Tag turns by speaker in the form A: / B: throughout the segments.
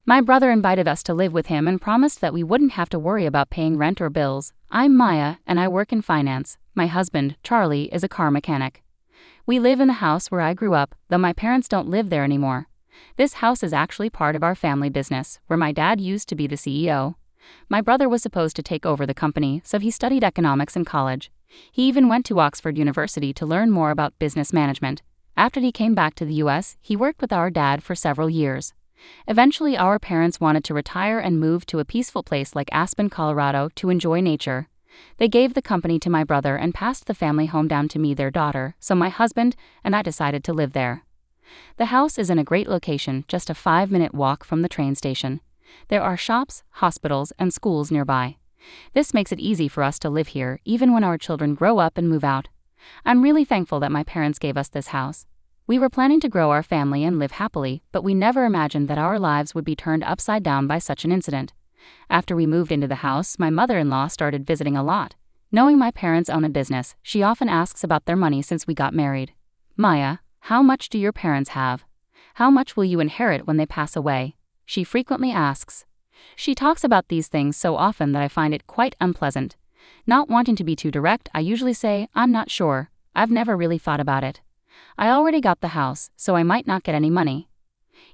A: My brother invited us to live with him and promised that we wouldn't have to worry about paying rent or bills. I'm Maya, and I work in finance. My husband, Charlie, is a car mechanic. We live in the house where I grew up, though my parents don't live there anymore. This house is actually part of our family business, where my dad used to be the CEO. My brother was supposed to take over the company, so he studied economics in college. He even went to Oxford University to learn more about business management. After he came back to the US, he worked with our dad for several years. Eventually, our parents wanted to retire and move to a peaceful place like Aspen, Colorado, to enjoy nature. They gave the company to my brother and passed the family home down to me, their daughter, so my husband and I decided to live there. The house is in a great location, just a 5-minute walk from the train station. There are shops, hospitals, and schools nearby. This makes it easy for us to live here, even when our children grow up and move out. I'm really thankful that my parents gave us this house. We were planning to grow our family and live happily, but we never imagined that our lives would be turned upside down by such an incident. After we moved into the house, my mother-in-law started visiting a lot. Knowing my parents own a business, she often asks about their money since we got married. Maya, how much do your parents have? How much will you inherit when they pass away? She frequently asks. She talks about these things so often that I find it quite unpleasant. Not wanting to be too direct, I usually say, I'm not sure. I've never really thought about it. I already got the house, so I might not get any money.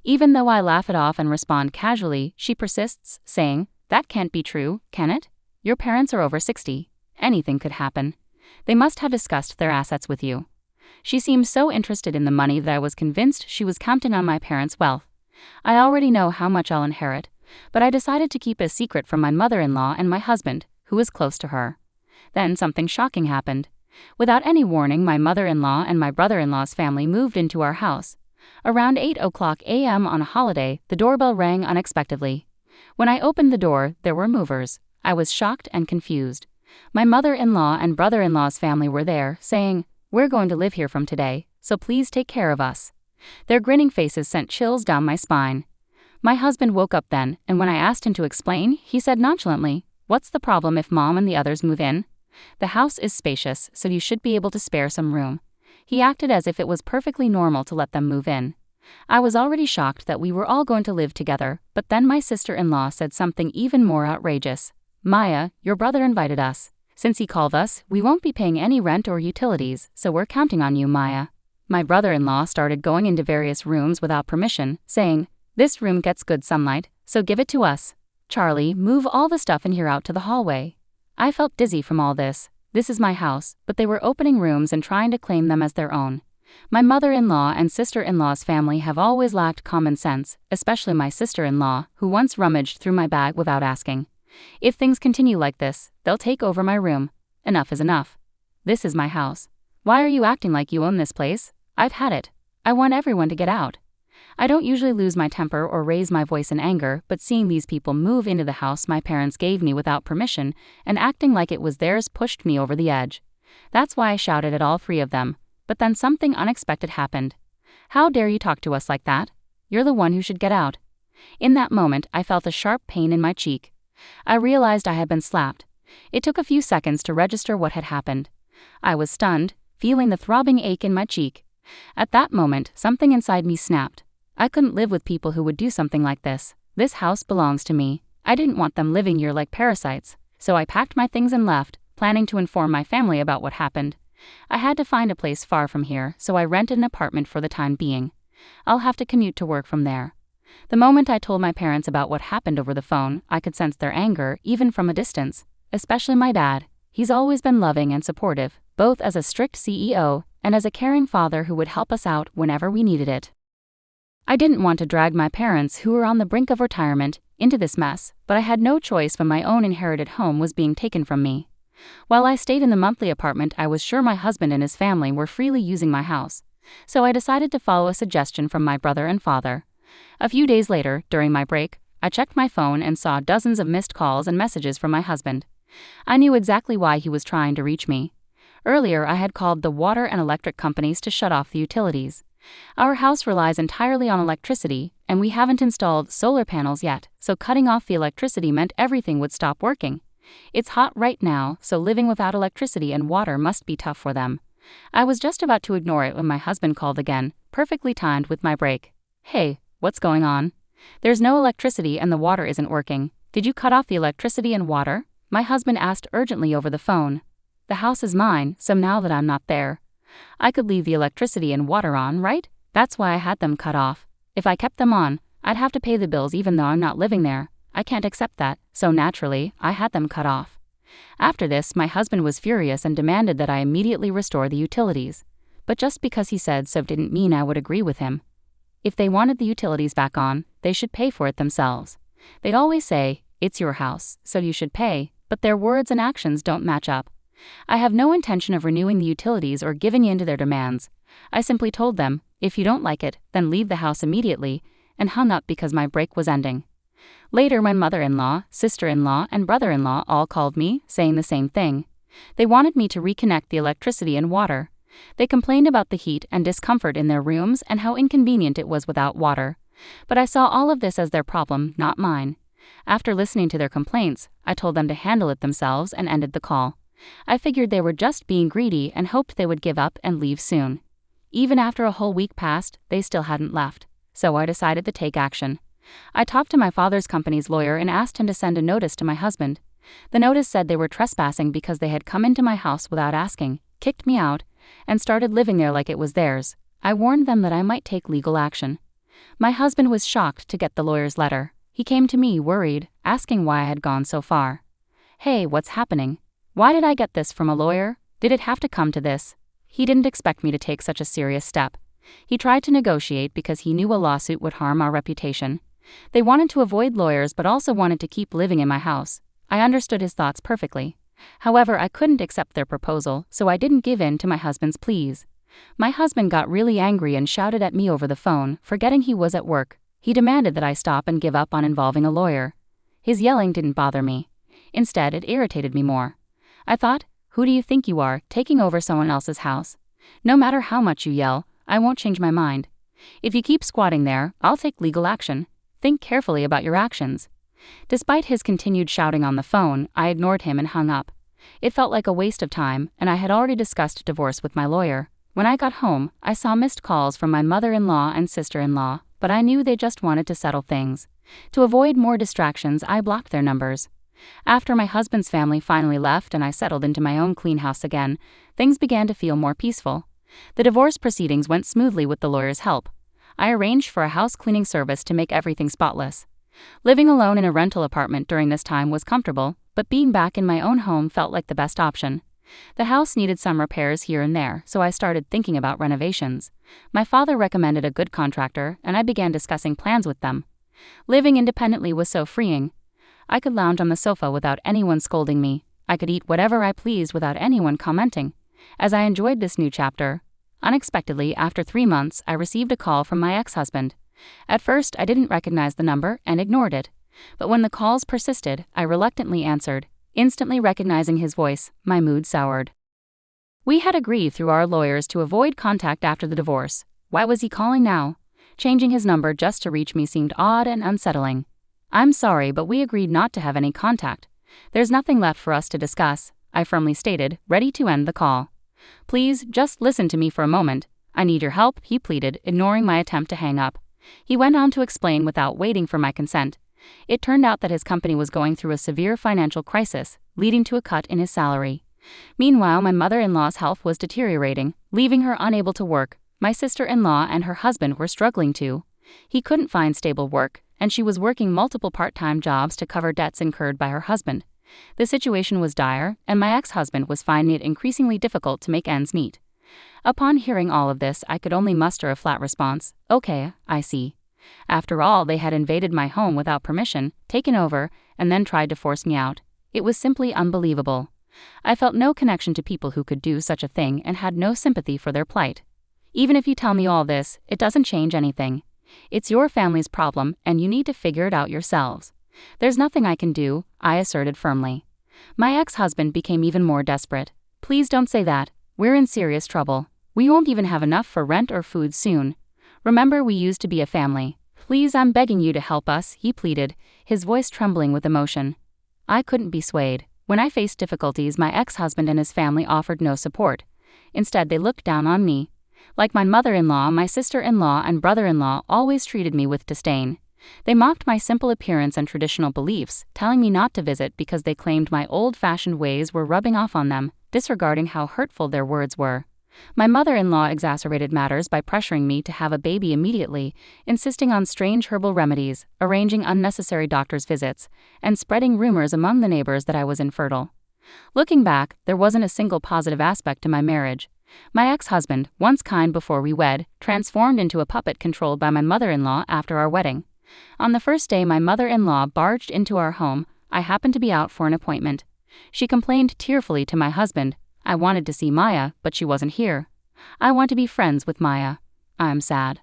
A: Even though I laugh it off and respond casually, she persists, saying, that can't be true, can it? Your parents are over 60. Anything could happen. They must have discussed their assets with you. She seemed so interested in the money that I was convinced she was counting on my parents' wealth. I already know how much I'll inherit, but I decided to keep it a secret from my mother-in-law and my husband, who is close to her. Then something shocking happened. Without any warning, my mother-in-law and my brother-in-law's family moved into our house. Around 8:00 a.m. on a holiday, the doorbell rang unexpectedly. When I opened the door, there were movers. I was shocked and confused. My mother-in-law and brother-in-law's family were there, saying, we're going to live here from today, so please take care of us. Their grinning faces sent chills down my spine. My husband woke up then, and when I asked him to explain, he said nonchalantly, what's the problem if Mom and the others move in? The house is spacious, so you should be able to spare some room. He acted as if it was perfectly normal to let them move in. I was already shocked that we were all going to live together, but then my sister-in-law said something even more outrageous. Maya, your brother invited us. Since he called us, we won't be paying any rent or utilities, so we're counting on you, Maya. My brother-in-law started going into various rooms without permission, saying, this room gets good sunlight, so give it to us. Charlie, move all the stuff in here out to the hallway. I felt dizzy from all this. This is my house, but they were opening rooms and trying to claim them as their own. My mother-in-law and sister-in-law's family have always lacked common sense, especially my sister-in-law, who once rummaged through my bag without asking. If things continue like this, they'll take over my room. Enough is enough. This is my house. Why are you acting like you own this place? I've had it. I want everyone to get out. I don't usually lose my temper or raise my voice in anger, but seeing these people move into the house my parents gave me without permission and acting like it was theirs pushed me over the edge. That's why I shouted at all three of them. But then something unexpected happened. How dare you talk to us like that? You're the one who should get out. In that moment, I felt a sharp pain in my cheek. I realized I had been slapped. It took a few seconds to register what had happened. I was stunned, feeling the throbbing ache in my cheek. At that moment, something inside me snapped. I couldn't live with people who would do something like this. This house belongs to me. I didn't want them living here like parasites, so I packed my things and left, planning to inform my family about what happened. I had to find a place far from here, so I rented an apartment for the time being. I'll have to commute to work from there. The moment I told my parents about what happened over the phone, I could sense their anger, even from a distance. Especially my dad. He's always been loving and supportive, both as a strict CEO and as a caring father who would help us out whenever we needed it. I didn't want to drag my parents, who were on the brink of retirement, into this mess, but I had no choice when my own inherited home was being taken from me. While I stayed in the monthly apartment, I was sure my husband and his family were freely using my house, so I decided to follow a suggestion from my brother and father. A few days later, during my break, I checked my phone and saw dozens of missed calls and messages from my husband. I knew exactly why he was trying to reach me. Earlier, I had called the water and electric companies to shut off the utilities. Our house relies entirely on electricity, and we haven't installed solar panels yet, so cutting off the electricity meant everything would stop working. It's hot right now, so living without electricity and water must be tough for them. I was just about to ignore it when my husband called again, perfectly timed with my break. Hey, what's going on? There's no electricity and the water isn't working. Did you cut off the electricity and water? My husband asked urgently over the phone. The house is mine, so now that I'm not there, I could leave the electricity and water on, right? That's why I had them cut off. If I kept them on, I'd have to pay the bills even though I'm not living there. I can't accept that, so naturally, I had them cut off. After this, my husband was furious and demanded that I immediately restore the utilities. But just because he said so didn't mean I would agree with him. If they wanted the utilities back on, they should pay for it themselves. They'd always say, "It's your house, so you should pay," but their words and actions don't match up. I have no intention of renewing the utilities or giving in to their demands. I simply told them, if you don't like it, then leave the house immediately, and hung up because my break was ending. Later, my mother-in-law, sister-in-law, and brother-in-law all called me, saying the same thing. They wanted me to reconnect the electricity and water. They complained about the heat and discomfort in their rooms and how inconvenient it was without water. But I saw all of this as their problem, not mine. After listening to their complaints, I told them to handle it themselves and ended the call. I figured they were just being greedy and hoped they would give up and leave soon. Even after a whole week passed, they still hadn't left. So I decided to take action. I talked to my father's company's lawyer and asked him to send a notice to my husband. The notice said they were trespassing because they had come into my house without asking, kicked me out, and started living there like it was theirs. I warned them that I might take legal action. My husband was shocked to get the lawyer's letter. He came to me worried, asking why I had gone so far. "Hey, what's happening? Why did I get this from a lawyer? Did it have to come to this?" He didn't expect me to take such a serious step. He tried to negotiate because he knew a lawsuit would harm our reputation. They wanted to avoid lawyers but also wanted to keep living in my house. I understood his thoughts perfectly. However, I couldn't accept their proposal, so I didn't give in to my husband's pleas. My husband got really angry and shouted at me over the phone, forgetting he was at work. He demanded that I stop and give up on involving a lawyer. His yelling didn't bother me. Instead, it irritated me more. I thought, who do you think you are, taking over someone else's house? No matter how much you yell, I won't change my mind. If you keep squatting there, I'll take legal action. Think carefully about your actions. Despite his continued shouting on the phone, I ignored him and hung up. It felt like a waste of time, and I had already discussed divorce with my lawyer. When I got home, I saw missed calls from my mother-in-law and sister-in-law, but I knew they just wanted to settle things. To avoid more distractions, I blocked their numbers. After my husband's family finally left and I settled into my own clean house again, things began to feel more peaceful. The divorce proceedings went smoothly with the lawyer's help. I arranged for a house cleaning service to make everything spotless. Living alone in a rental apartment during this time was comfortable, but being back in my own home felt like the best option. The house needed some repairs here and there, so I started thinking about renovations. My father recommended a good contractor, and I began discussing plans with them. Living independently was so freeing. I could lounge on the sofa without anyone scolding me. I could eat whatever I pleased without anyone commenting. As I enjoyed this new chapter, unexpectedly, after 3 months, I received a call from my ex-husband. At first, I didn't recognize the number and ignored it. But when the calls persisted, I reluctantly answered. Instantly recognizing his voice, my mood soured. We had agreed through our lawyers to avoid contact after the divorce. Why was he calling now? Changing his number just to reach me seemed odd and unsettling. "I'm sorry, but we agreed not to have any contact. There's nothing left for us to discuss," I firmly stated, ready to end the call. "Please, just listen to me for a moment. I need your help," he pleaded, ignoring my attempt to hang up. He went on to explain without waiting for my consent. It turned out that his company was going through a severe financial crisis, leading to a cut in his salary. Meanwhile, my mother-in-law's health was deteriorating, leaving her unable to work. My sister-in-law and her husband were struggling too. He couldn't find stable work, and she was working multiple part-time jobs to cover debts incurred by her husband. The situation was dire, and my ex-husband was finding it increasingly difficult to make ends meet. Upon hearing all of this, I could only muster a flat response. "Okay, I see." After all, they had invaded my home without permission, taken over, and then tried to force me out. It was simply unbelievable. I felt no connection to people who could do such a thing and had no sympathy for their plight. "Even if you tell me all this, it doesn't change anything. It's your family's problem, and you need to figure it out yourselves. There's nothing I can do," I asserted firmly. My ex-husband became even more desperate. "Please don't say that. We're in serious trouble. We won't even have enough for rent or food soon. Remember, we used to be a family. Please, I'm begging you to help us," he pleaded, his voice trembling with emotion. I couldn't be swayed. When I faced difficulties, my ex-husband and his family offered no support. Instead, they looked down on me. Like my mother-in-law, my sister-in-law and brother-in-law always treated me with disdain. They mocked my simple appearance and traditional beliefs, telling me not to visit because they claimed my old-fashioned ways were rubbing off on them, disregarding how hurtful their words were. My mother-in-law exacerbated matters by pressuring me to have a baby immediately, insisting on strange herbal remedies, arranging unnecessary doctor's visits, and spreading rumors among the neighbors that I was infertile. Looking back, there wasn't a single positive aspect to my marriage. My ex-husband, once kind before we wed, transformed into a puppet controlled by my mother-in-law after our wedding. On the first day my mother-in-law barged into our home, I happened to be out for an appointment. She complained tearfully to my husband, "I wanted to see Maya, but she wasn't here. I want to be friends with Maya. I'm sad."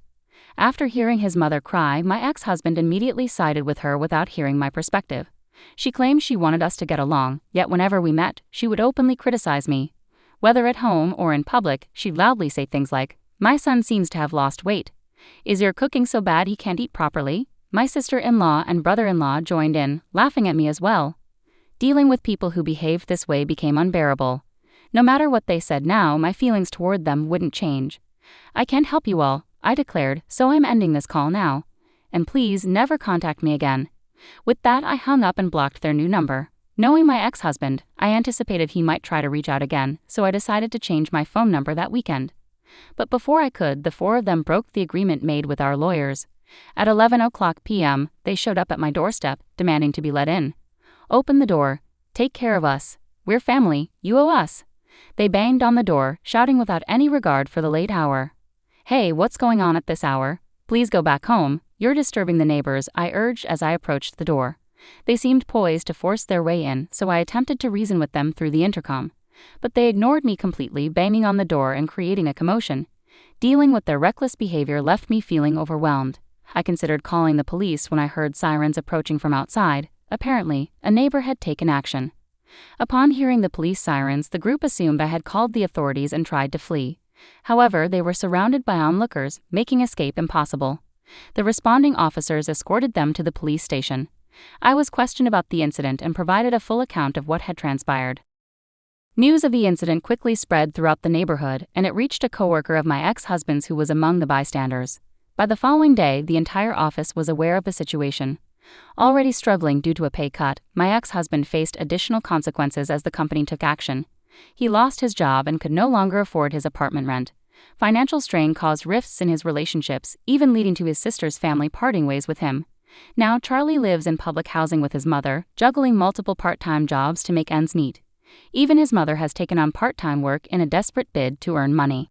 A: After hearing his mother cry, my ex-husband immediately sided with her without hearing my perspective. She claimed she wanted us to get along, yet whenever we met, she would openly criticize me. Whether at home or in public, she'd loudly say things like, "My son seems to have lost weight. Is your cooking so bad he can't eat properly?" My sister-in-law and brother-in-law joined in, laughing at me as well. Dealing with people who behaved this way became unbearable. No matter what they said now, my feelings toward them wouldn't change. "I can't help you all," I declared, "so I'm ending this call now. And please never contact me again." With that, I hung up and blocked their new number. Knowing my ex-husband, I anticipated he might try to reach out again, so I decided to change my phone number that weekend. But before I could, the four of them broke the agreement made with our lawyers. At 11:00 p.m., they showed up at my doorstep, demanding to be let in. "Open the door. Take care of us. We're family. You owe us." They banged on the door, shouting without any regard for the late hour. "Hey, what's going on at this hour? Please go back home. You're disturbing the neighbors," I urged as I approached the door. They seemed poised to force their way in, so I attempted to reason with them through the intercom. But they ignored me completely, banging on the door and creating a commotion. Dealing with their reckless behavior left me feeling overwhelmed. I considered calling the police when I heard sirens approaching from outside. Apparently, a neighbor had taken action. Upon hearing the police sirens, the group assumed I had called the authorities and tried to flee. However, they were surrounded by onlookers, making escape impossible. The responding officers escorted them to the police station. I was questioned about the incident and provided a full account of what had transpired. News of the incident quickly spread throughout the neighborhood, and it reached a coworker of my ex-husband's who was among the bystanders. By the following day, the entire office was aware of the situation. Already struggling due to a pay cut, my ex-husband faced additional consequences as the company took action. He lost his job and could no longer afford his apartment rent. Financial strain caused rifts in his relationships, even leading to his sister's family parting ways with him. Now Charlie lives in public housing with his mother, juggling multiple part-time jobs to make ends meet. Even his mother has taken on part-time work in a desperate bid to earn money.